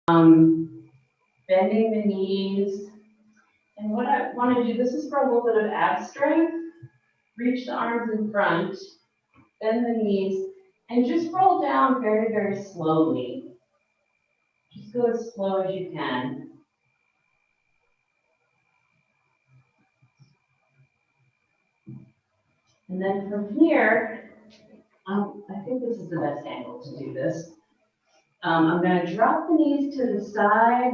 Bending the knees. And what I want to do, this is for a little bit of ab strength. Reach the arms in front, bend the knees, and just roll down very, very slowly. Just go as slow as you can. And then from here, I think this is the best angle to do this. I'm going to drop the knees to the side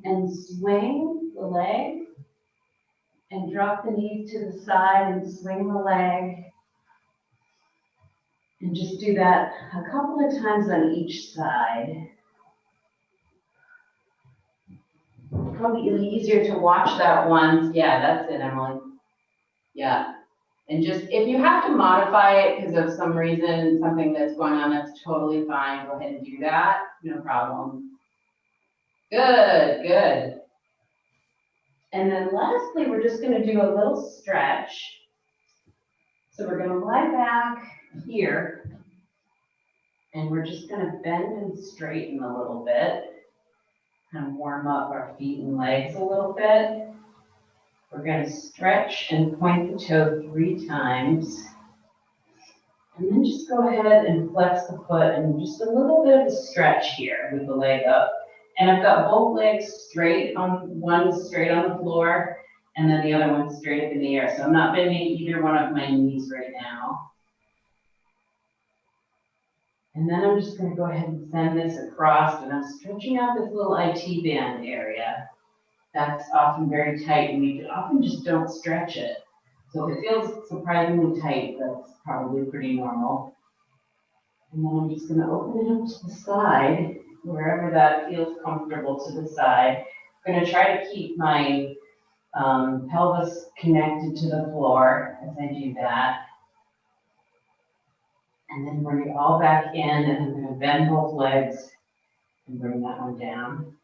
and swing the leg. And drop the knees to the side and swing the leg. And just do that a couple of times on each side. Probably easier to watch that once. Yeah, that's it, Emily. Yeah. And just, if you have to modify it because of some reason, something that's going on, that's totally fine. Go ahead and do that. No problem. Good, good. And then lastly, we're just going to do a little stretch. So we're going to lie back here. And we're just going to bend and straighten a little bit. Kind of warm up our feet and legs a little bit. We're going to stretch and point the toe 3 times. And then just go ahead and flex the foot and just a little bit of a stretch here with the leg up. And I've got both legs straight on, one straight on the floor, and then the other one straight up in the air. So I'm not bending either one of my knees right now. And then I'm just going to go ahead and send this across, and I'm stretching out this little IT band area. That's often very tight, and we often just don't stretch it. So if it feels surprisingly tight, that's probably pretty normal. And then I'm just going to open it up to the side, wherever that feels comfortable to the side. I'm going to try to keep my pelvis connected to the floor as I do that. And then bring it all back in, and I'm going to bend both legs and bring that one down.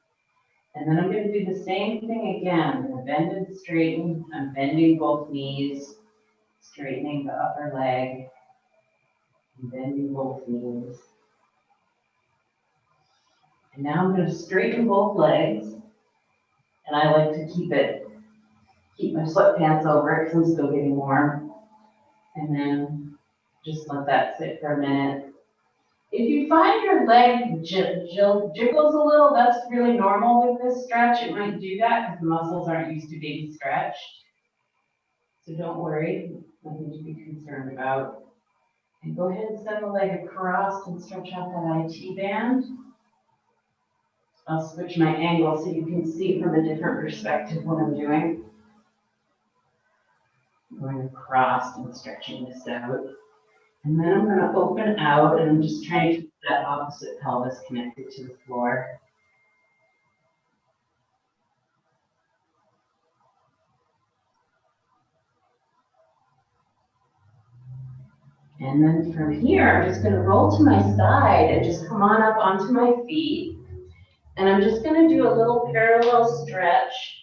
And then I'm going to do the same thing again. I'm going to bend and straighten. I'm bending both knees, straightening the upper leg, and bending both knees. And now I'm going to straighten both legs. And I like to keep my sweatpants over it because I'm still getting warm. And then just let that sit for a minute. If you find your leg jiggles a little, that's really normal with this stretch. It might do that because the muscles aren't used to being stretched. So don't worry, nothing to be concerned about. And go ahead and send the leg across and stretch out that IT band. I'll switch my angle so you can see from a different perspective what I'm doing. I'm going across and stretching this out. And then I'm going to open out, and I'm just trying to keep that opposite pelvis connected to the floor. And then from here, I'm just going to roll to my side and just come on up onto my feet. And I'm just going to do a little parallel stretch.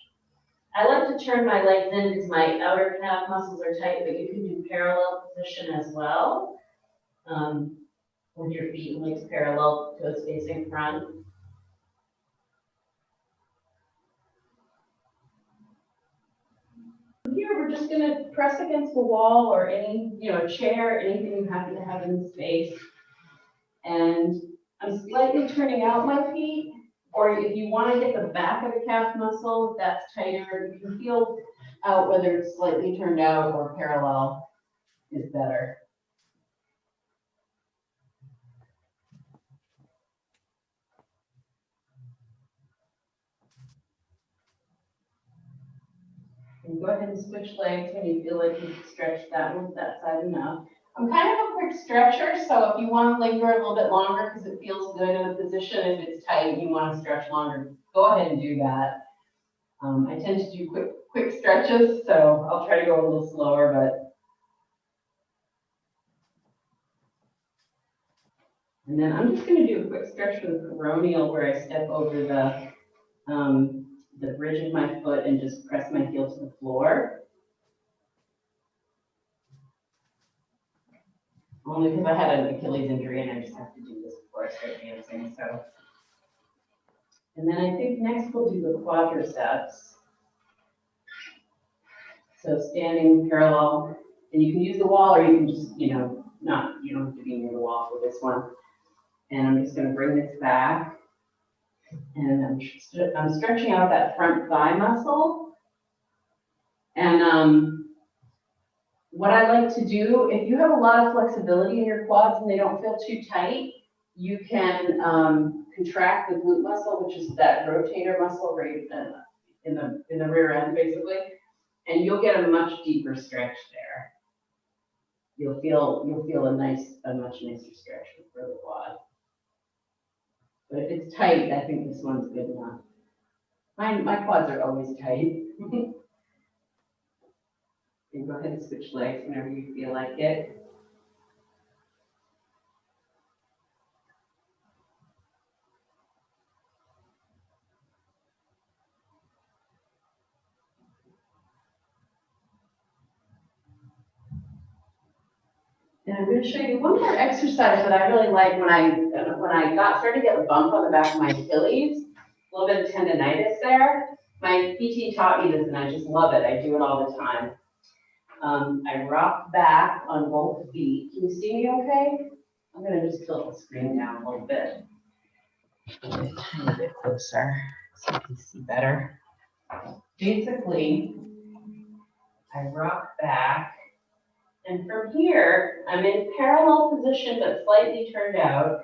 I like to turn my legs in because my outer calf muscles are tight, but you can do parallel position as well. With your feet and legs parallel, toes facing front. Here, we're just going to press against the wall or any, chair, anything you happen to have in the space. And I'm slightly turning out my feet, or if you want to get the back of the calf muscle, if that's tighter, you can feel out whether it's slightly turned out or parallel is better. And go ahead and switch legs when you feel like you've stretched that side enough. I'm kind of a quick stretcher, so if you want to linger a little bit longer because it feels good in the position, if it's tight and you want to stretch longer, go ahead and do that. I tend to do quick stretches, so I'll try to go a little slower, but. And then I'm just going to do a quick stretch for the peroneal where I step over the bridge of my foot and just press my heel to the floor. Only because I had an Achilles injury and I just have to do this before I start dancing. So, And then I think next we'll do the quadriceps. So standing parallel, and you can use the wall or you can just, you don't have to be near the wall for this one. And I'm just going to bring this back. And I'm stretching out that front thigh muscle. And what I like to do, if you have a lot of flexibility in your quads and they don't feel too tight, you can contract the glute muscle, which is that rotator muscle right in the rear end, basically. And you'll get a much deeper stretch there. You'll feel a much nicer stretch for the quad. But if it's tight, I think this one's good enough. My quads are always tight. You can go ahead and switch legs whenever you feel like it. And I'm going to show you one more exercise that I really like when I started to get a bump on the back of my Achilles, a little bit of tendonitis there. My PT taught me this and I just love it. I do it all the time. I rock back on both feet. Can you see me okay? I'm going to just tilt the screen down a little bit. A tiny bit closer so you can see better. Basically, I rock back. And from here, I'm in parallel position, but slightly turned out.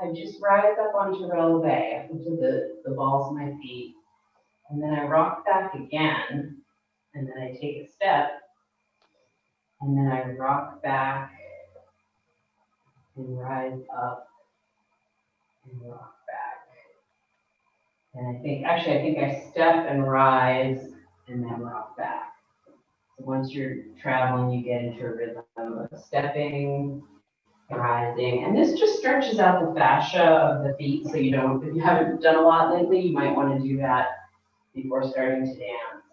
I just rise up onto releve, up into the balls of my feet. And then I rock back again. And then I take a step. And then I rock back and rise up and rock back. And I think I step and rise and then rock back. So once you're traveling, you get into a rhythm of stepping, rising, and this just stretches out the fascia of the feet. So if you haven't done a lot lately, you might want to do that before starting to dance.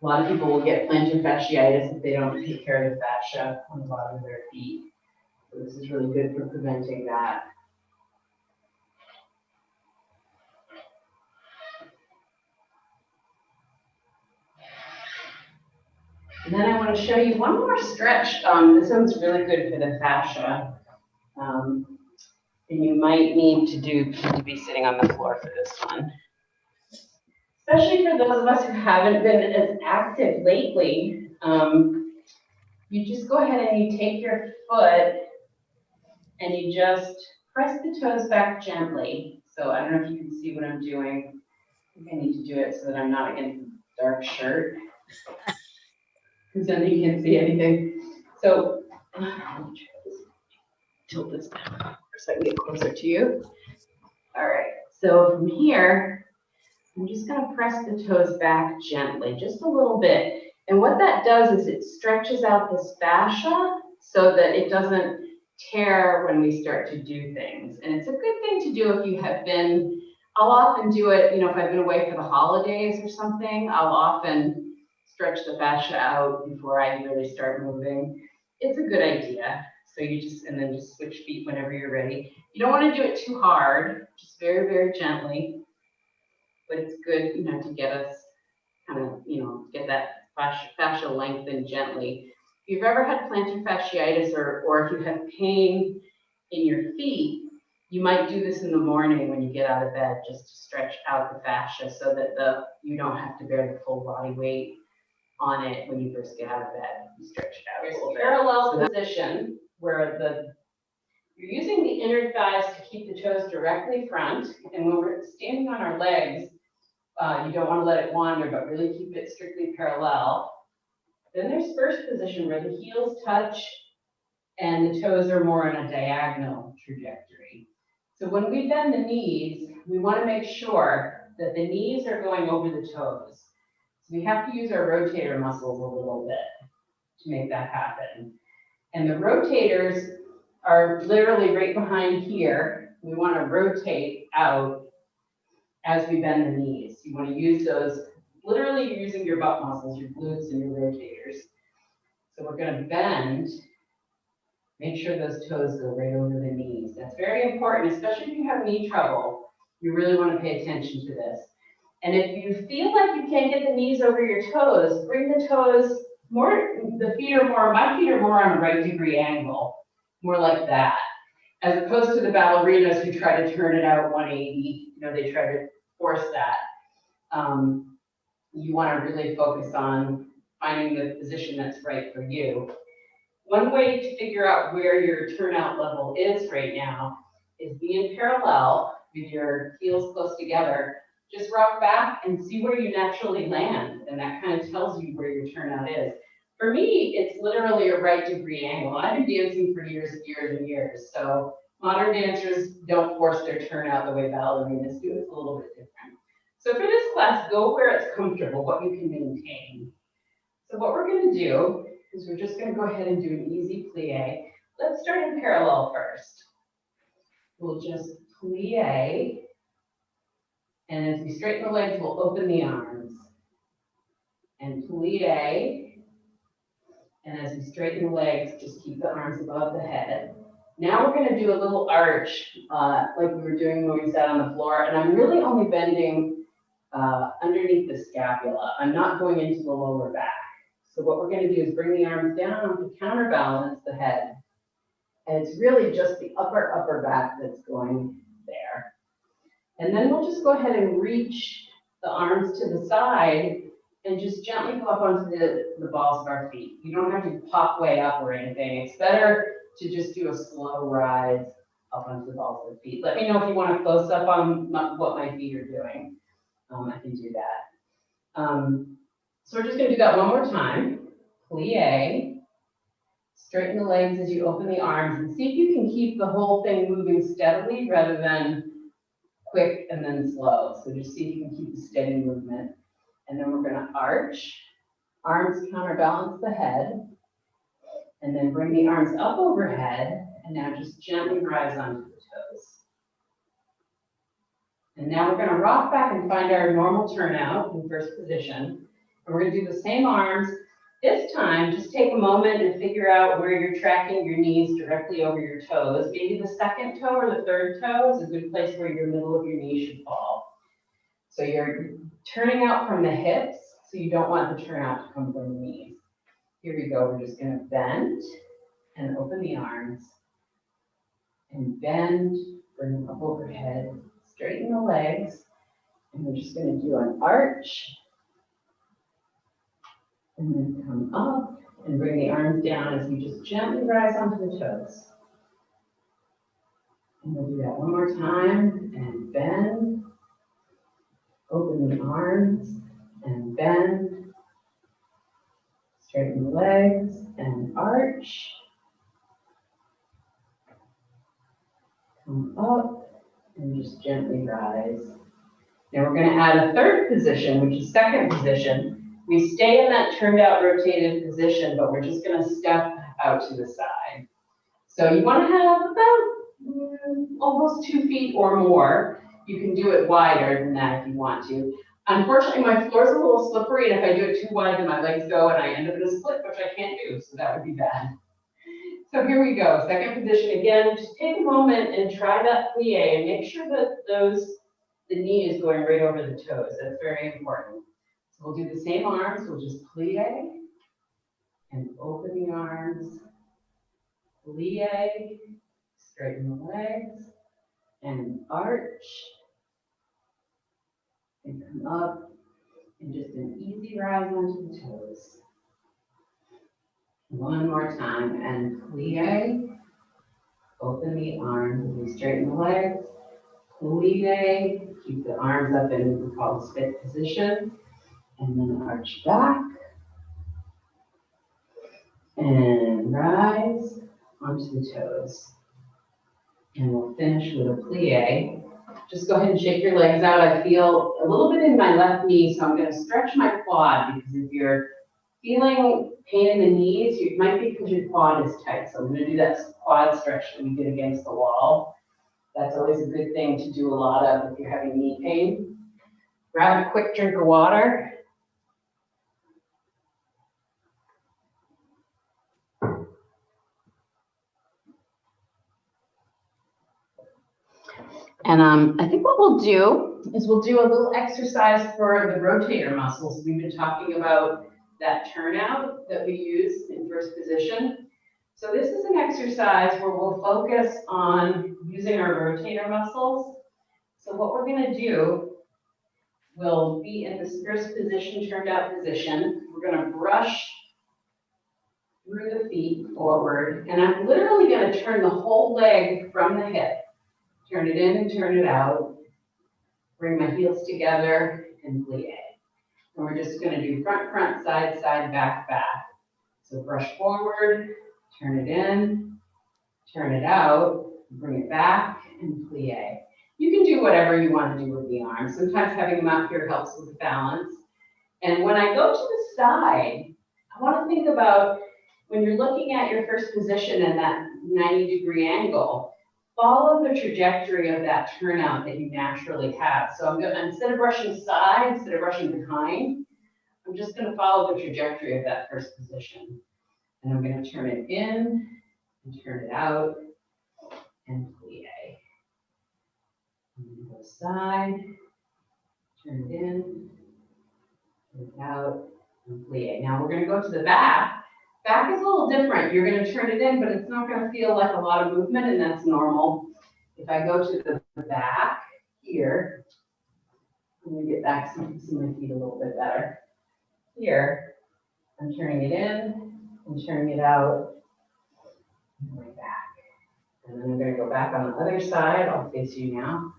A lot of people will get plantar fasciitis if they don't take care of the fascia on the bottom of their feet. So this is really good for preventing that. And then I want to show you one more stretch. This one's really good for the fascia. And you might need to be sitting on the floor for this one. Especially for those of us who haven't been as active lately. You just go ahead and you take your foot and you just press the toes back gently. So I don't know if you can see what I'm doing. I think I need to do it so that I'm not against the dark shirt. Because then you can't see anything. So, let me try this. Tilt this down so I can get closer to you. All right, so from here, I'm just gonna press the toes back gently, just a little bit. And what that does is it stretches out this fascia so that it doesn't tear when we start to do things. And it's a good thing to do if you have been, I'll often do it, if I've been away for the holidays or something, I'll often stretch the fascia out before I really start moving. It's a good idea. So and then just switch feet whenever you're ready. You don't want to do it too hard, just very, very gently. But it's good, to get us kind of, get that fascia lengthened gently. If you've ever had plantar fasciitis or if you have pain in your feet, you might do this in the morning when you get out of bed, just to stretch out the fascia so that you don't have to bear the full body weight on it when you first get out of bed. You stretch it out a little bit. Parallel position where you're using the inner thighs to keep the toes directly front, and when we're standing on our legs, you don't want to let it wander, but really keep it strictly parallel. Then there's first position where the heels touch and the toes are more on a diagonal trajectory. So when we bend the knees, we want to make sure that the knees are going over the toes. So we have to use our rotator muscles a little bit to make that happen. And the rotators are literally right behind here. We want to rotate out as we bend the knees. You want to use those, literally you're using your butt muscles, your glutes and your rotators. So we're going to bend, make sure those toes go right over the knees. That's very important, especially if you have knee trouble. You really want to pay attention to this. And if you feel like you can't get the knees over your toes, bring the toes more, the feet are more, my feet are more on a right degree angle, more like that. As opposed to the ballerinas who try to turn it out 180, you know, they try to force that. You want to really focus on finding the position that's right for you. One way to figure out where your turnout level is right now is be in parallel with your heels close together. Just rock back and see where you naturally land, and that kind of tells you where your turnout is. For me, it's literally a right degree angle. I've been dancing for years and years and years, so modern dancers don't force their turnout the way ballerinas do. It's a little bit different. So for this class, go where it's comfortable, what you can maintain. So what we're going to do is we're just going to go ahead and do an easy plie. Let's start in parallel first. We'll just plie, and as we straighten the legs, we'll open the arms. And plie, and as we straighten the legs, just keep the arms above the head. Now we're going to do a little arch, like we were doing when we sat on the floor, and I'm really only bending underneath the scapula. I'm not going into the lower back. So what we're going to do is bring the arms down to counterbalance the head. And it's really just the upper back that's going there. And then we'll just go ahead and reach the arms to the side and just gently go up onto the balls of our feet. You don't have to pop way up or anything. It's better to just do a slow rise up onto the balls of the feet. Let me know if you want a close up on what my feet are doing. I can do that. So we're just going to do that one more time. Plie. Straighten the legs as you open the arms, and see if you can keep the whole thing moving steadily rather than quick and then slow. So just see if you can keep a steady movement. And then we're going to arch, arms counterbalance the head, and then bring the arms up overhead, and now just gently rise onto the toes. And now we're going to rock back and find our normal turnout in first position. And we're going to do the same arms. This time, just take a moment and figure out where you're tracking your knees directly over your toes. Maybe the second toe or the third toe is a good place where your middle of your knee should fall. So you're turning out from the hips, so you don't want the turnout to come from the knees. Here we go. We're just going to bend and open the arms. And bend, bring them up overhead, straighten the legs. And we're just going to do an arch. And then come up and bring the arms down as we just gently rise onto the toes. And we'll do that one more time. And bend, open the arms, and bend, straighten the legs, and arch. Come up, and just gently rise. Now we're going to add a third position, which is second position. We stay in that turned out rotated position, but we're just going to step out to the side. So you want to have about almost 2 feet or more. You can do it wider than that if you want to. Unfortunately, my floor is a little slippery, and if I do it too wide, then my legs go and I end up in a split, which I can't do, so that would be bad. So here we go, second position. Again, just take a moment and try that plie and make sure that the knee is going right over the toes. That's very important. So we'll do the same arms. We'll just plie and open the arms. Plie, straighten the legs, and arch, and come up, and just an easy rise onto the toes. One more time, and plie, open the arms, and we straighten the legs, plie, keep the arms up in what we call the spit position, and then arch back, and rise onto the toes. And we'll finish with a plie. Just go ahead and shake your legs out. I feel a little bit in my left knee, so I'm going to stretch my quad, because if you're feeling pain in the knees, it might be because your quad is tight. So I'm going to do that quad stretch that we did against the wall. That's always a good thing to do a lot of if you're having knee pain. Grab a quick drink of water. And I think what we'll do is we'll do a little exercise for the rotator muscles. We've been talking about that turnout that we use in first position. So this is an exercise where we'll focus on using our rotator muscles. So what we're going to do, we'll be in this first position, turned out position. We're going to brush through the feet forward, and I'm literally going to turn the whole leg from the hip. Turn it in and turn it out. Bring my heels together and plie. And we're just going to do front, front, side, side, back, back. So brush forward, turn it in, turn it out, bring it back, and plie. You can do whatever you want to do with the arms. Sometimes having them out here helps with the balance. And when I go to the side, I want to think about when you're looking at your first position in that 90-degree angle, follow the trajectory of that turnout that you naturally have. So I'm going to, instead of brushing side, instead of brushing behind, I'm just going to follow the trajectory of that first position. And I'm going to turn it in and turn it out and plie. I'm going to go side, turn it in, turn it out, and plie. Now we're going to go to the back. Back is a little different. You're going to turn it in, but it's not going to feel like a lot of movement, and that's normal. If I go to the back here, let me get back so you can see my feet a little bit better. Here, I'm turning it in and turning it out and going back. And then I'm going to go back on the other side. I'll face you now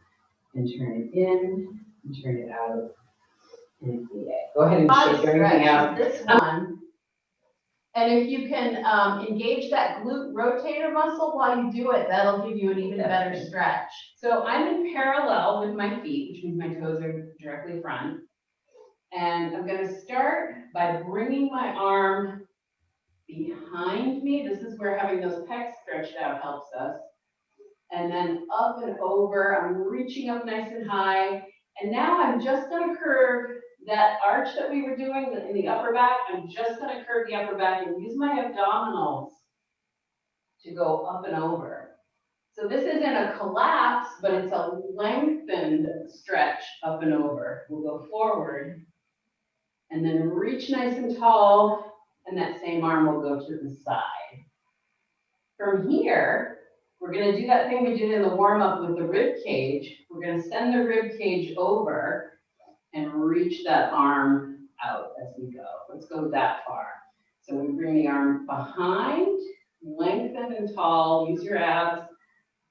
and turn it in and turn it out and plie. Go ahead and shake everything out. This one. And if you can engage that glute rotator muscle while you do it, that'll give you an even better stretch. So I'm in parallel with my feet, which means my toes are directly front. And I'm going to start by bringing my arm behind me. This is where having those pecs stretched out helps us. And then up and over, I'm reaching up nice and high. And now I'm just going to curve that arch that we were doing in the upper back. I'm just going to curve the upper back and use my abdominals to go up and over. So this isn't a collapse, but it's a lengthened stretch up and over. We'll go forward and then reach nice and tall, and that same arm will go to the side. From here, we're going to do that thing we did in the warm-up with the rib cage. We're going to send the rib cage over and reach that arm out as we go. Let's go that far. So we bring the arm behind, lengthen and tall, use your abs,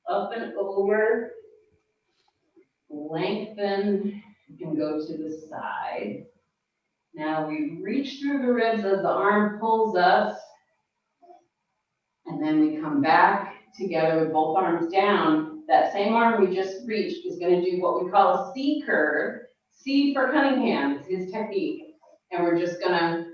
up and over, lengthen, and go to the side. Now we reach through the ribs as the arm pulls us, and then we come back together with both arms down. That same arm we just reached is going to do what we call a C curve. C for Cunningham, it's his technique. And we're just going to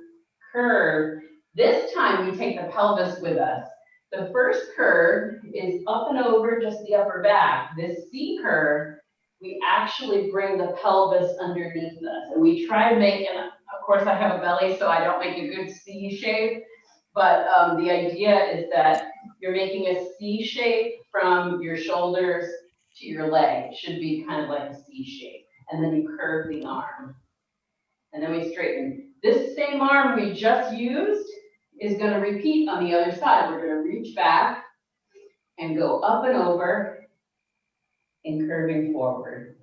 curve. This time we take the pelvis with us. The first curve is up and over just the upper back. This C curve, we actually bring the pelvis underneath us. And we try to make, and of course I have a belly, so I don't make a good C shape. But the idea is that you're making a C shape from your shoulders to your leg. It should be kind of like a C shape. And then you curve the arm. And then we straighten. This same arm we just used is going to repeat on the other side. We're going to reach back and go up and over and curving forward.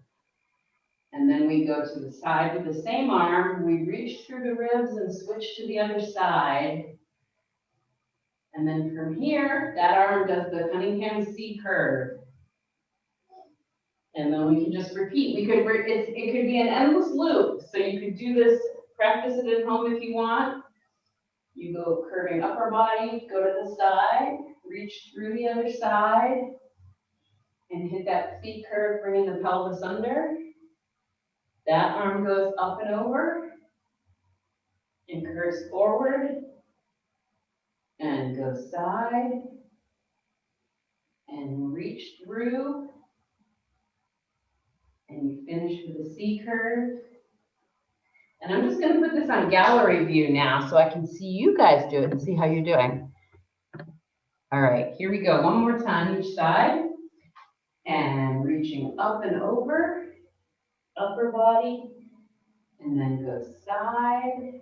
And then we go to the side with the same arm. We reach through the ribs and switch to the other side. And then from here, that arm does the Cunningham C curve. And then we can just repeat. It could be an endless loop. So you could do this, practice it at home if you want. You go curving upper body, go to the side, reach through the other side, and hit that C curve, bringing the pelvis under. That arm goes up and over and curves forward and goes side and reach through. And you finish with a C curve. And I'm just going to put this on gallery view now so I can see you guys do it and see how you're doing. All right, here we go. One more time each side. And reaching up and over, upper body, and then go side.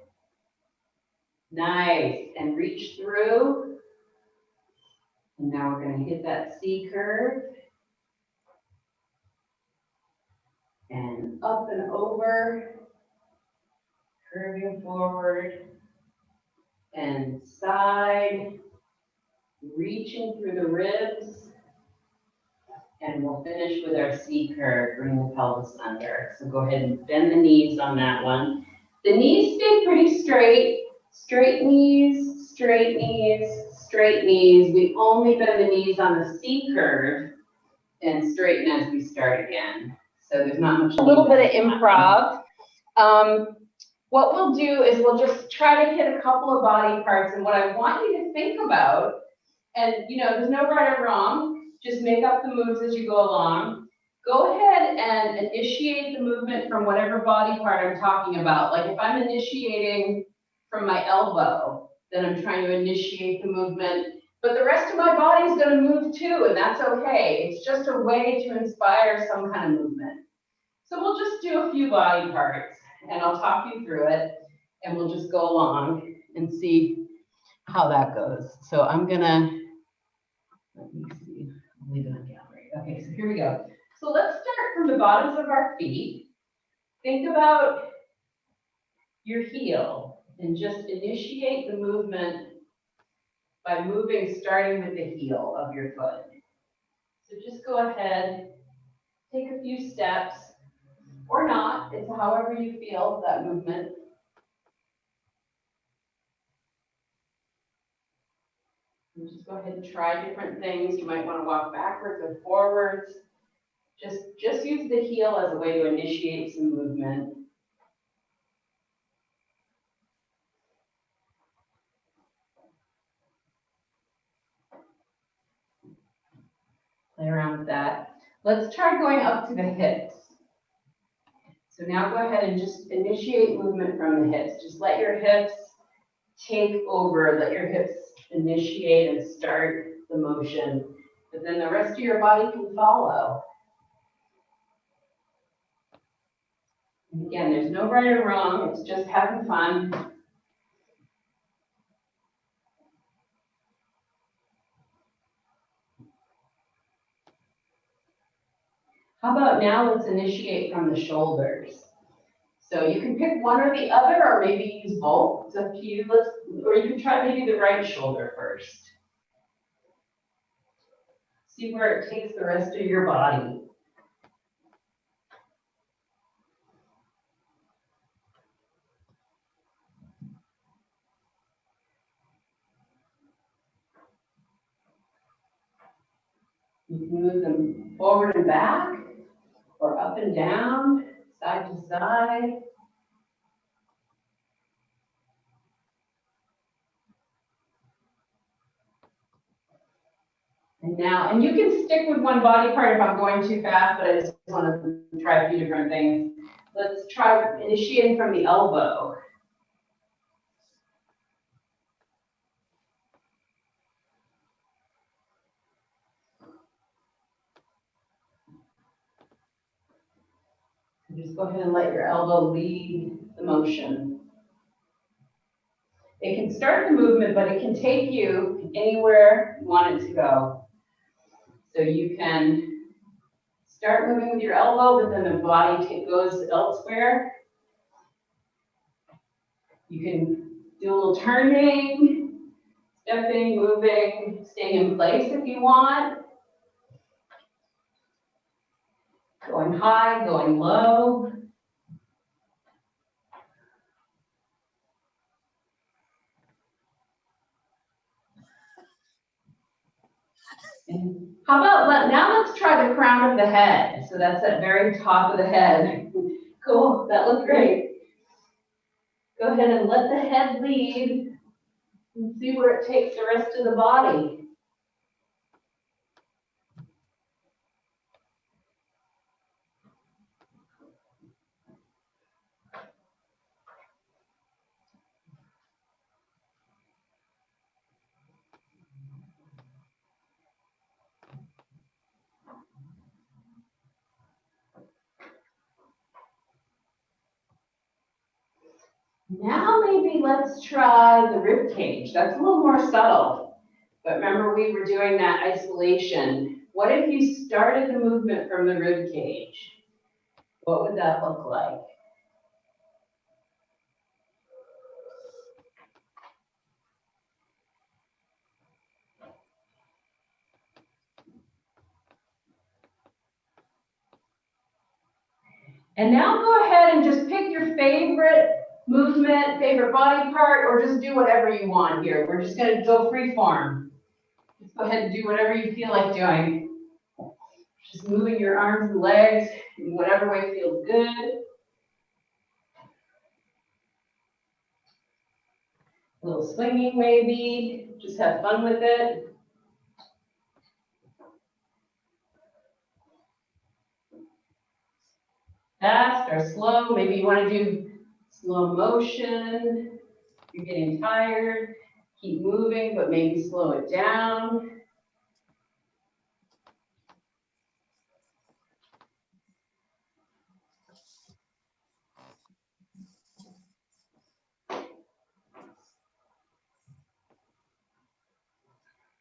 Nice, and reach through. And now we're gonna hit that C curve. And up and over, curving forward, and side, reaching through the ribs. And we'll finish with our C curve, bring the pelvis under. So go ahead and bend the knees on that one. The knees stay pretty straight. Straight knees, straight knees, straight knees. We only bend the knees on the C curve and straighten as we start again. So there's not much. A little bit of improv. What we'll do is we'll just try to hit a couple of body parts. And what I want you to think about, and there's no right or wrong, just make up the moves as you go along. Go ahead and initiate the movement from whatever body part I'm talking about. Like if I'm initiating from my elbow, then I'm trying to initiate the movement. But the rest of my body is going to move too, and that's okay. It's just a way to inspire some kind of movement. So we'll just do a few body parts, and I'll talk you through it, and we'll just go along and see how that goes. So I'm gonna, let me see, I'll leave it on gallery. Okay, so here we go. So let's start from the bottoms of our feet. Think about your heel and just initiate the movement by moving, starting with the heel of your foot. So just go ahead, take a few steps, or not, it's however you feel that movement. And just go ahead and try different things. You might want to walk backwards or forwards. Just use the heel as a way to initiate some movement. Play around with that. Let's try going up to the hips. So now go ahead and just initiate movement from the hips. Just let your hips take over, let your hips initiate and start the motion. But then the rest of your body can follow. And again, there's no right or wrong, it's just having fun. How about now let's initiate from the shoulders. So you can pick one or the other, or maybe use both. It's up to you. Or you can try maybe the right shoulder first. See where it takes the rest of your body. You can move them forward and back, or up and down, side to side. And you can stick with one body part if I'm going too fast, but I just want to try a few different things. Let's try initiating from the elbow. Just go ahead and let your elbow lead the motion. It can start the movement, but it can take you anywhere you want it to go. So you can start moving with your elbow, but then the body goes elsewhere. You can do a little turning, stepping, moving, staying in place if you want. Going high, going low. And how about now let's try the crown of the head. So that's at very top of the head. Cool, that looks great. Go ahead and let the head lead and see where it takes the rest of the body. Now maybe let's try the rib cage. That's a little more subtle. But remember we were doing that isolation. What if you started the movement from the rib cage? What would that look like? And now go ahead and just pick your favorite movement, favorite body part, or just do whatever you want here. We're just gonna go free form. Just go ahead and do whatever you feel like doing. Just moving your arms and legs in whatever way feels good. A little swinging maybe, just have fun with it. Fast or slow, maybe you want to do slow motion. If you're getting tired, keep moving, but maybe slow it down.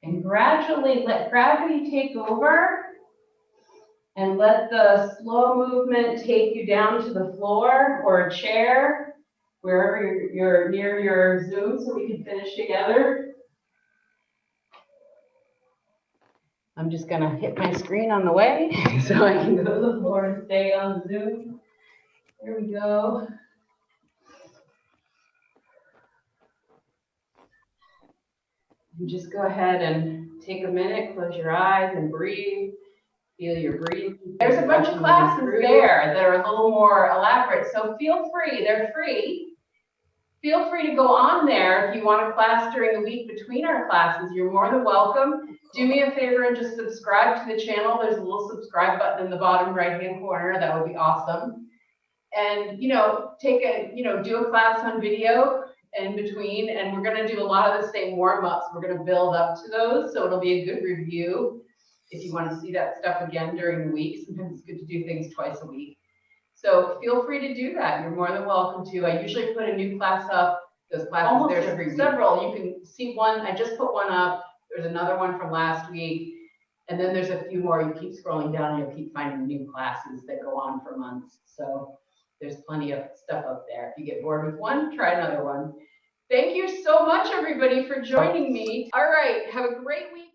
And gradually let gravity take over and let the slow movement take you down to the floor or a chair, wherever you're near your Zoom so we can finish together. I'm just gonna hit my screen on the way so I can go to the floor and stay on Zoom. There we go. And just go ahead and take a minute, close your eyes and breathe. Feel your breathing. There's a bunch of classes there that are a little more elaborate, so feel free, they're free. Feel free to go on there if you want a class during the week between our classes. You're more than welcome. Do me a favor and just subscribe to the channel. There's a little subscribe button in the bottom right-hand corner. That would be awesome. And, do a class on video in between, and we're gonna do a lot of the same warm-ups. We're gonna build up to those, so it'll be a good review if you want to see that stuff again during the week. Sometimes it's good to do things twice a week. So feel free to do that. You're more than welcome to. I usually put a new class up. Those classes, there's several. You can see one. I just put one up. There's another one from last week. And then there's a few more. You keep scrolling down and you'll keep finding new classes that go on for months. So there's plenty of stuff up there. If you get bored with one, try another one. Thank you so much, everybody, for joining me. All right. Have a great week.